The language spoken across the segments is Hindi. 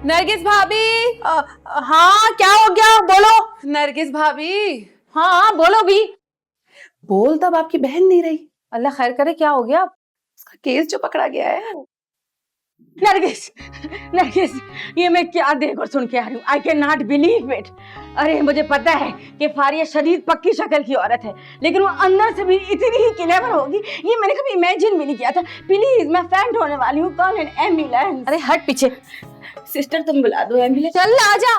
नरगिस भाभी। हाँ क्या हो गया, बोलो। नरगिस भाभी। हाँ बोलो भी। बोल, तब आपकी बहन नहीं रही। अल्लाह खैर करे, क्या हो गया? उसका केस जो पकड़ा गया है। नरगिस, नरगिस, ये मैं क्या देख और सुन के आ रही हूँ। I can not believe it. अरे मुझे पता है कि फारिया शदीद पक्की शक्ल की औरत है, लेकिन वो अंदर से भी इतनी ही क्लेवर होगी, ये मैंने कभी इमेजिन भी नहीं किया था। प्लीज, मैं फैंट होने वाली हूँ, कॉल एन एम्बुलेंस। अरे हट पीछे। सिस्टर तुम बुला दो एम्बुलेंस। चल आ जा।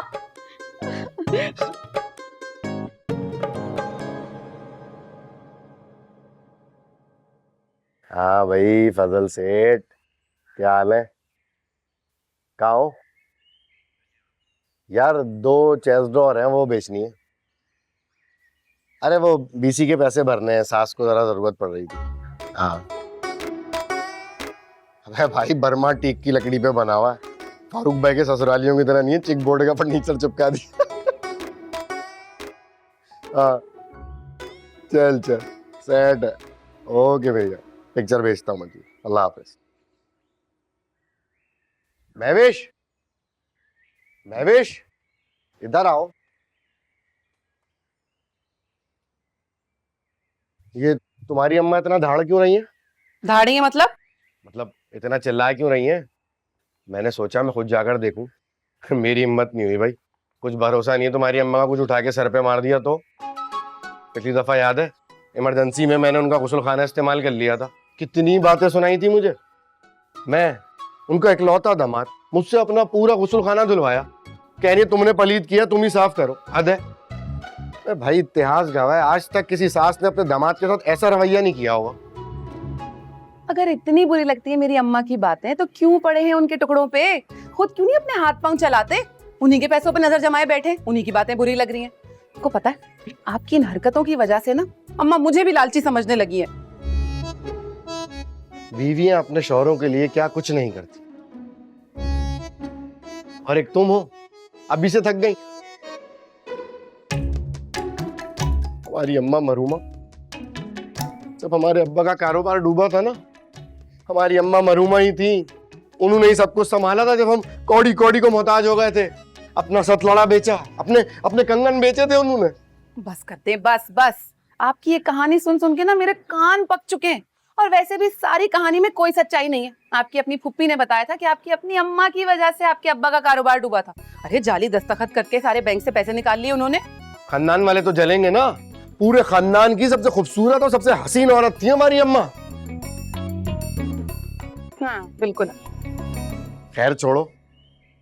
हाँ भाई फजल सेठ, क्या हाल है? कहाँ हो यार? 2 चेस्ट ड्रॉअर हैं, वो बेचनी है। अरे वो बीसी के पैसे भरने हैं, सास को जरा जरूरत पड़ रही थी। हाँ अबे भाई, बर्मा टीक की लकड़ी पे बना हुआ है, फारूक भाई के ससुरालियों की तरह नहीं है, चिक बोर्ड का फर्नीचर चिपका दी। हाँ चल चल, सेट है। ओके भैया, पिक्चर भेजता हूँ मैं तुझे। अल्लाह हाफिज। महवेश, महवेश इधर आओ। ये तुम्हारी अम्मा इतना धाड़ क्यों रही है? धाड़ी है मतलब इतना चिल्ला क्यों रही है? मैंने सोचा मैं खुद जाकर देखूं। मेरी हिम्मत नहीं हुई भाई। कुछ भरोसा नहीं है तुम्हारी अम्मा का, कुछ उठा के सर पे मार दिया तो। पिछली दफा याद है, इमरजेंसी में मैंने उनका गुस्ल खाना इस्तेमाल कर लिया था। कितनी बातें सुनाई थी मुझे। मैं उनका इकलौता दामाद, मुझसे अपना पूरा गुस्ल खाना धुलवाया। कह रही तुमने पलीत किया, तुम ही साफ करो। हद है। भाई इतिहास गवाह है, आज तक किसी सास ने अपने दामाद के साथ ऐसा रवैया नहीं किया होगा। अगर इतनी बुरी लगती है मेरी अम्मा की बातें, तो क्यों पड़े हैं उनके टुकड़ों पे? खुद क्यों नहीं अपने हाथ पांव चलाते? उन्हीं के पैसों पे नजर जमाए बैठे, उन्हीं की बातें बुरी लग रही हैं। आपको पता है, आपकी इन हरकतों की वजह से ना अम्मा मुझे भी लालची समझने लगी है। बीवियां अपने शौहरों के लिए क्या कुछ नहीं करती, और एक तुम हो, अभी से थक गई। हमारी अम्मा मरूमा, जब हमारे अब्बा का कारोबार डूबा था ना, हमारी अम्मा मरूमा ही थी। उन्होंने ही सब कुछ संभाला था जब हम कौड़ी कौड़ी को मोहताज हो गए थे। अपना सतलड़ा बेचा, अपने कंगन बेचे थे उन्होंने। बस करते हैं, बस बस। आपकी ये कहानी सुन सुन के ना मेरे कान पक चुके हैं। और वैसे भी सारी कहानी में कोई सच्चाई नहीं है। आपकी अपनी फुप्पी ने बताया था कि आपकी अपनी अम्मा की वजह से आपके अब्बा का कारोबार डूबा था। अरे जाली दस्तखत करके सारे बैंक से पैसे निकाल लिए उन्होंने। खानदान वाले तो जलेंगे ना। पूरे खानदान की सबसे खूबसूरत और सबसे हसीन औरत थी हमारी अम्मा। हाँ बिल्कुल। खैर छोड़ो,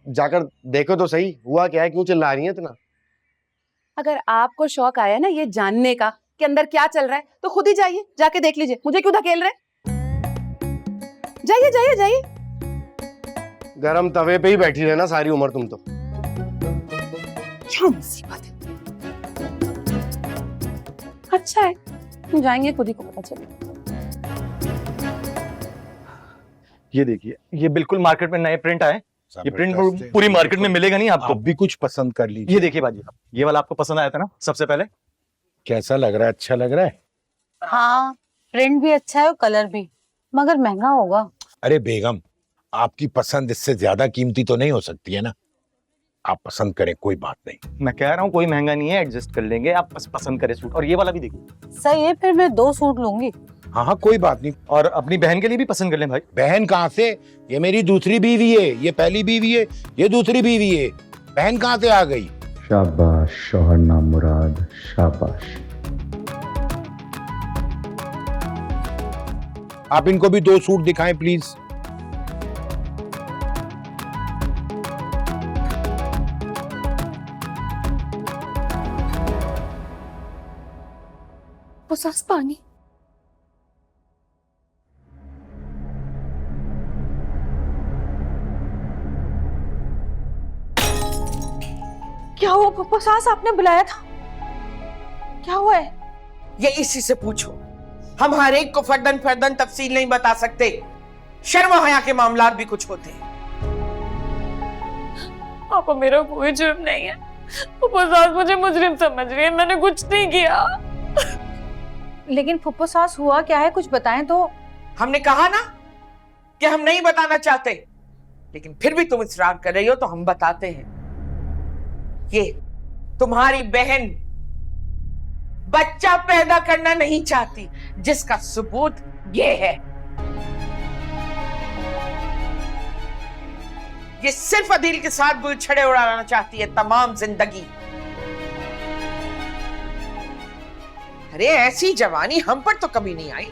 जाकर देखो तो सही, हुआ क्या है, क्यों चिल्ला रही है इतना? अगर आपको शौक आया ना ये जानने का कि अंदर क्या चल रहा है, तो खुद ही जाइए, जाके देख लीजिए। मुझे क्यों धकेल रहे? जाइए जाइए जाइए। गरम तवे पे ही बैठी रहना सारी उम्र तुम तो। क्या मुसीबत है। अच्छा है, हम जाएंगे, खुद ही को पता चलेगा। ये देखिए, ये बिल्कुल मार्केट में नए प्रिंट आए। ये प्रिंट पूरी मार्केट में मिलेगा नहीं आपको। आप भी कुछ पसंद कर लीजिए। ये देखिए बाजी, ये वाला आपको पसंद आया था ना सबसे पहले? कैसा लग रहा है? अच्छा लग रहा है? हाँ, प्रिंट भी अच्छा है और कलर भी, मगर महंगा होगा। अरे बेगम, आपकी पसंद इससे ज्यादा कीमती तो नहीं हो सकती है ना। आप पसंद करें, कोई बात नहीं। मैं कह रहा हूँ कोई महंगा नहीं है, एडजस्ट कर लेंगे। आप बस पसंद करें सूट। और ये वाला भी देखिए। सही है, फिर मैं 2 सूट लूंगी। हाँ हाँ कोई बात नहीं। और अपनी बहन के लिए भी पसंद कर लें भाई। बहन कहाँ से? ये मेरी दूसरी बीवी है, ये पहली बीवी है, ये दूसरी बीवी है। बहन कहाँ से आ गई? शाबाश शौहर नाम मुराद, शाबाश। आप इनको भी 2 सूट दिखाएं प्लीज। वो सास पानी। क्या हुआ पप्पा सास, आपने बुलाया था? क्या हुआ है? ये इसी से पूछो। हम हर एक को फर्दन फर्दन तफसील नहीं बता सकते। शर्म हया के मामलात भी कुछ होते हैं। पापा मेरा कोई जुर्म नहीं है। पप्पा सास मुझे मुजरिम समझ रही है, मैंने कुछ नहीं किया। लेकिन फुप्पो सास हुआ क्या है, कुछ बताएं तो। हमने कहा ना कि हम नहीं बताना चाहते, लेकिन फिर भी तुम इसरार कर रही हो तो हम बताते हैं। ये तुम्हारी बहन बच्चा पैदा करना नहीं चाहती, जिसका सबूत ये है। ये सिर्फ अदील के साथ गुलछड़े उड़ाना चाहती है तमाम जिंदगी। अरे ऐसी जवानी हम पर तो कभी नहीं आई।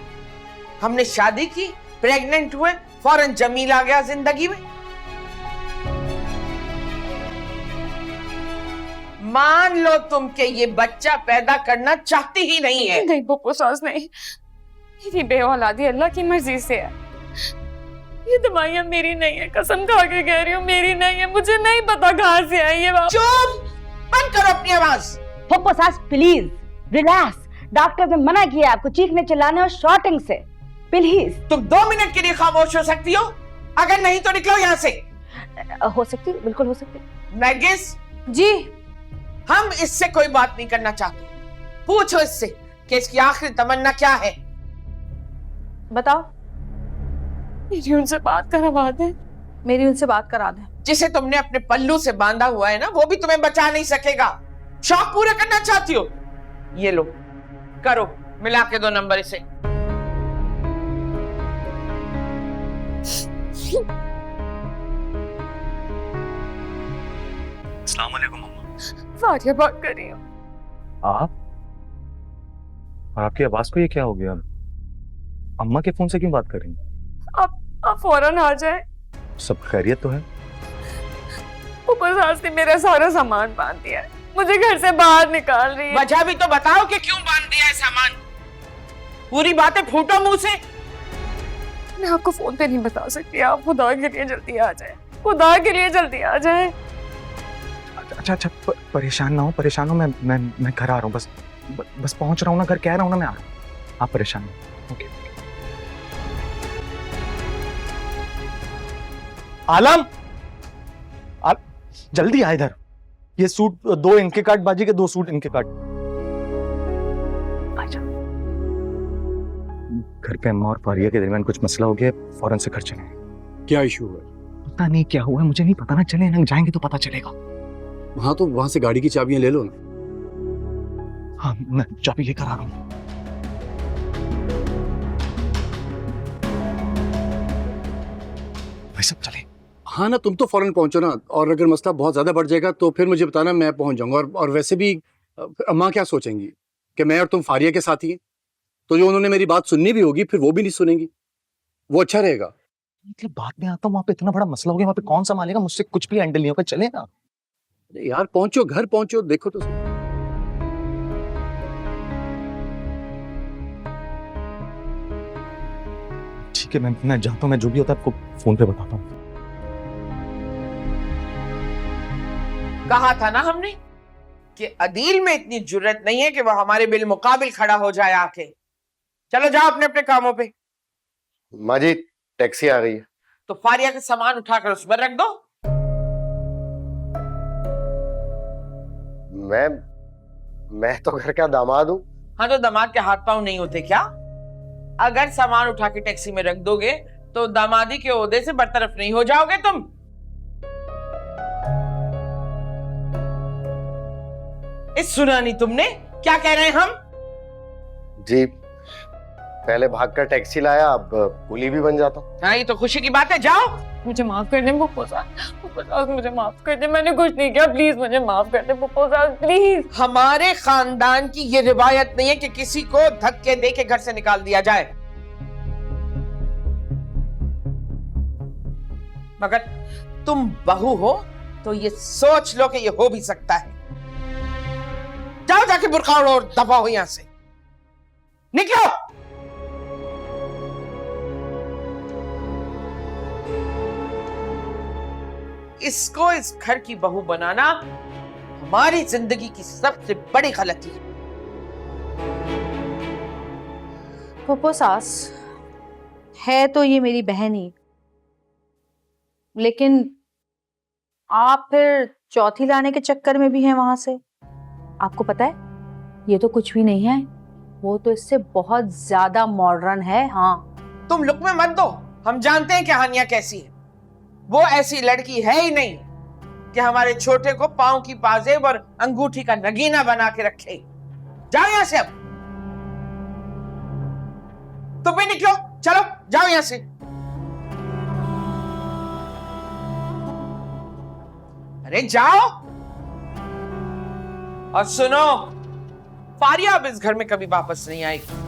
हमने शादी की, प्रेग्नेंट हुए, फौरन जमील आ गया जिंदगी में। मान लो तुम के ये बच्चा पैदा करना चाहती ही नहीं है। नहीं पप्पू सास, नहीं, मेरी बेऔलादी अल्लाह की मर्जी से है। ये दवाइयां मेरी नहीं है, कसम खा के कह रही हूँ, मेरी नहीं है। मुझे नहीं पता कहाँ से आई है। चुप, बंद करो अपनी आवाज। पप्पू सास प्लीज रिलैक्स। डॉक्टर ने मना किया आपको चीखने चिल्लाने और शॉटिंग से। प्लीज तुम 2 मिनट के लिए खामोश हो सकती हो, अगर नहीं तो निकलो यहाँ से। हो सकती, बिल्कुल हो सकती। नरगिस जी, हम इससे कोई बात नहीं करना चाहते। पूछो इससे कि इसकी आखिरी तमन्ना क्या है। बताओ। मेरी उनसे बात करवा दे। मेरी उनसे बात करा दें। जिसे तुमने अपने पल्लू से बांधा हुआ है ना, वो भी तुम्हें बचा नहीं सकेगा। शौक पूरा करना चाहती हो, ये लो करो, मिला के 2 नंबर इसे। अस्सलाम वालेकुम अम्मा। फारिया बात कर रही हूँ। आप? और आपकी आवाज को ये क्या हो गया? अम्मा के फोन से क्यों बात कर रही हैं? आप फौरन आ जाए। सब खैरियत तो है? ऊपर सास ने मेरा सारा सामान बांध दिया है, मुझे घर से बाहर निकाल रही है। वजह भी तो बताओ कि क्यों बांध दिया है सामान। पूरी बातें फूटो मुंह से। मैं आपको फोन पे नहीं बता सकती, आप खुदा के लिए जल्दी आ जाए, खुदा के लिए जल्दी आ जाए। अच्छा, परेशान ना हो, परेशान हो। मैं घर आ रहा हूँ, बस पहुंच रहा हूँ ना, घर कह रहा हूँ ना, मैं आ रहा हूँ। आप परेशान हो। ओके। आलम, जल्दी आ इधर। ये सूट 2 इनके काट, बाजी के 2 सूट इनके काट। आजा। घर पे अम्मा और फारिया के दरमियान कुछ मसला हो गया, फौरन से घर चले। क्या इशू है? पता नहीं क्या हुआ, मुझे नहीं पता ना, चले ना, जाएंगे तो पता चलेगा। हाँ तो वहां से गाड़ी की चाबियां ले लो ना। हाँ, मैं चाबी लेकर आ रहा हूँ। भाई सब चले। हाँ ना, तुम तो फौरन पहुंचो ना, और अगर मसला बहुत ज्यादा बढ़ जाएगा तो फिर मुझे बताना, मैं पहुंच जाऊंगा। और वैसे भी अम्मा क्या सोचेंगी कि मैं और तुम फारिया के साथ ही हैं, तो जो उन्होंने मेरी बात सुननी भी होगी फिर वो भी नहीं सुनेंगी। वो अच्छा रहेगा। मतलब बाद में आता हूँ, वहां पे इतना बड़ा मसला हो गया, वहां पे कौन संभालेगा? मुझसे कुछ भी हैंडल नहीं होगा, चले ना। अरे यार पहुंचो, घर पहुंचो, देखो तो। ठीक है, मैं जाता हूँ, मैं जो भी होता है आपको फोन पे बताता हूँ। कहा था ना हमने कि अदील में इतनी जुर्रत नहीं है कि वह हमारे बिलमुकाबिल खड़ा हो जाए आके। चलो जाओ अपने अपने कामों पे। माँ जी, टैक्सी आ गई है। तो फारिया का सामान उठाकर उस पर रख दो। मैं तो घर का दामाद हूँ। हाँ तो दामाद के हाथ पांव नहीं होते क्या? अगर सामान उठा के टैक्सी में रख दोगे तो दामादी के ओहदे से बरतरफ नहीं हो जाओगे तुम। इस सुना नहीं तुमने क्या कह रहे हैं हम? जी, पहले भागकर टैक्सी लाया, अब कुली भी बन जाता हूँ। हाँ, ये तो खुशी की बात है। जाओ। मुझे माफ कर दे पप्पू सास, मुझे माफ कर दे, मैंने कुछ नहीं किया, प्लीज मुझे माफ कर दे पप्पू सास, प्लीज। हमारे खानदान की ये रिवायत नहीं है कि किसी को धक्के दे के घर से निकाल दिया जाए, मगर तुम बहू हो तो ये सोच लो कि ये हो भी सकता है। जाओ जाके बुर्का ओढ़ो और दफा हो यहां से, निकलो। इसको इस घर की बहू बनाना हमारी जिंदगी की सबसे बड़ी गलती है। पप्पू सास, है तो ये मेरी बहन ही, लेकिन आप फिर चौथी लाने के चक्कर में भी हैं वहां से। आपको पता है ये तो कुछ भी नहीं है, वो तो इससे बहुत ज्यादा मॉडर्न है। हाँ, तुम लुक में मत दो, हम जानते हैं कहानियां कैसी है। वो ऐसी लड़की है ही नहीं कि हमारे छोटे को पांव की पाजेब और अंगूठी का नगीना बना के रखे। जाओ यहां से अब, तुम भी निकलो, चलो जाओ यहां से। अरे जाओ। और सुनो, फारिया अब इस घर में कभी वापस नहीं आएगी।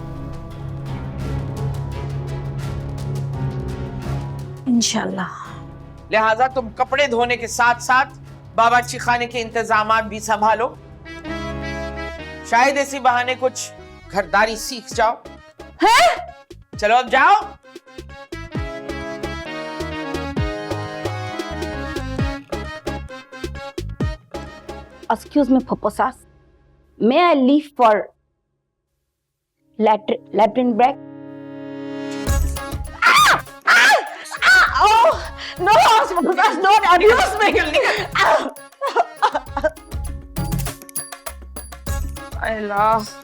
इंशाल्लाह। लिहाजा तुम कपड़े धोने के साथ साथ बावर्ची खाने के इंतजामात भी संभालो। शायद इसी बहाने कुछ घरदारी सीख जाओ। है? चलो अब जाओ। Excuse me, Papa Sas. May I leave for latrine break? Oh no, Papa Sas, don't abuse me. Allah